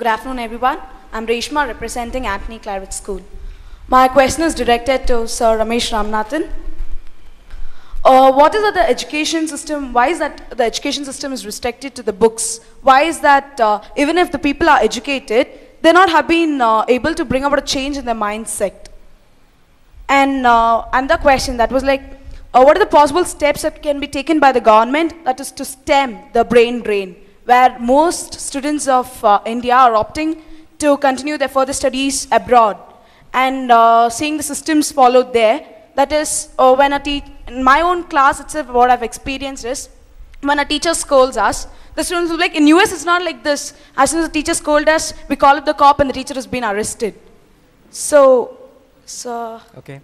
Good afternoon, everyone. I'm Reshma, representing Anthony Claret School. My question is directed to Sir Ramesh Ramanathan. What is that the education system? Why is that the education system is restricted to the books? Why is that even if the people are educated, they not have been able to bring about a change in their mindset? And another question that was like, what are the possible steps that can be taken by the government, that is to stem the brain drain, where most students of India are opting to continue their further studies abroad, and seeing the systems followed there. That is, when in my own class itself, what I've experienced is, when a teacher scolds us, the students will be like, in US it's not like this. As soon as the teacher scolds us, we call up the cop and the teacher has been arrested. Okay.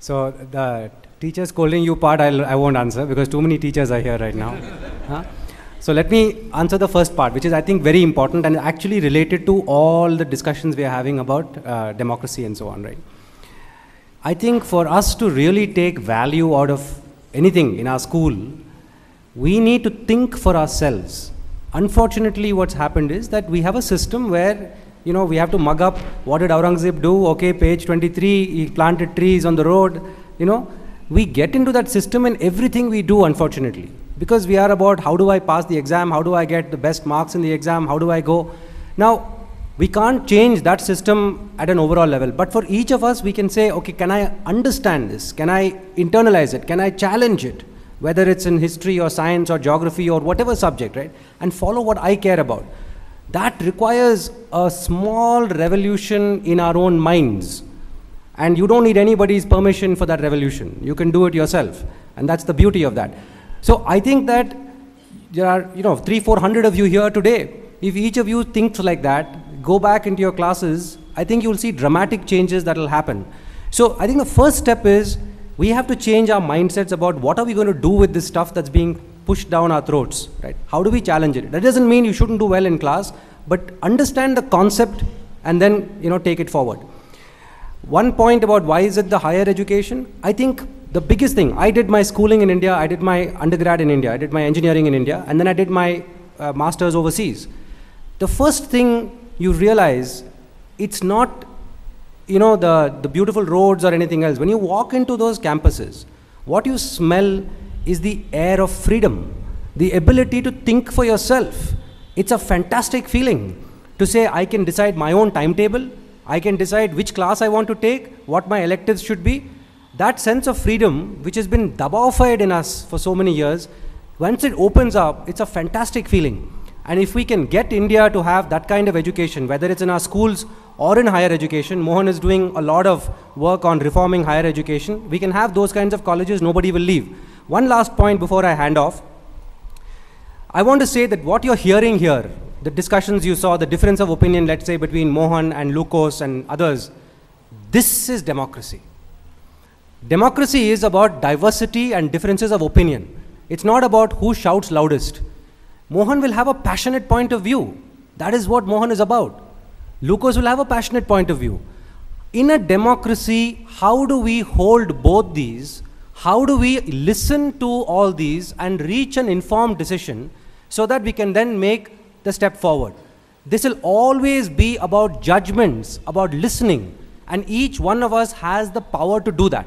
So the teacher scolding you part, I won't answer because too many teachers are here right now. Huh? So let me answer the first part, which is I think very important and actually related to all the discussions we are having about democracy and so on, right? I think for us to really take value out of anything in our school, we need to think for ourselves. Unfortunately, what's happened is that we have a system where, you know, we have to mug up, what did Aurangzeb do? Okay, page 23, he planted trees on the road, you know. We get into that system in everything we do, unfortunately. Because we are about how do I pass the exam, how do I get the best marks in the exam, how do I go. Now, we can't change that system at an overall level. But for each of us, we can say, okay, can I understand this? Can I internalize it? Can I challenge it? Whether it's in history or science or geography or whatever subject, right? And follow what I care about. That requires a small revolution in our own minds. And you don't need anybody's permission for that revolution. You can do it yourself. And that's the beauty of that. So I think that there are, 300-400 of you here today. If each of you thinks like that, go back into your classes, I think you'll see dramatic changes that will happen. So I think the first step is we have to change our mindsets about what are we going to do with this stuff that's being pushed down our throats, right? How do we challenge it? That doesn't mean you shouldn't do well in class, but understand the concept and then, take it forward. One point about why is it the higher education? I think the biggest thing, I did my schooling in India, I did my undergrad in India, I did my engineering in India, and then I did my master's overseas. The first thing you realize, it's not, the beautiful roads or anything else. When you walk into those campuses, what you smell is the air of freedom, the ability to think for yourself. It's a fantastic feeling to say, I can decide my own timetable, I can decide which class I want to take, what my electives should be. That sense of freedom, which has been dabaofied in us for so many years, once it opens up, it's a fantastic feeling. And if we can get India to have that kind of education, whether it's in our schools or in higher education, Mohan is doing a lot of work on reforming higher education. We can have those kinds of colleges, nobody will leave. One last point before I hand off. I want to say that what you're hearing here, the discussions you saw, the difference of opinion, let's say, between Mohan and Lucas and others, this is democracy. Democracy is about diversity and differences of opinion. It's not about who shouts loudest. Mohan will have a passionate point of view. That is what Mohan is about. Lucas will have a passionate point of view. In a democracy, how do we hold both these? How do we listen to all these and reach an informed decision so that we can then make the step forward? This will always be about judgments, about listening, and each one of us has the power to do that.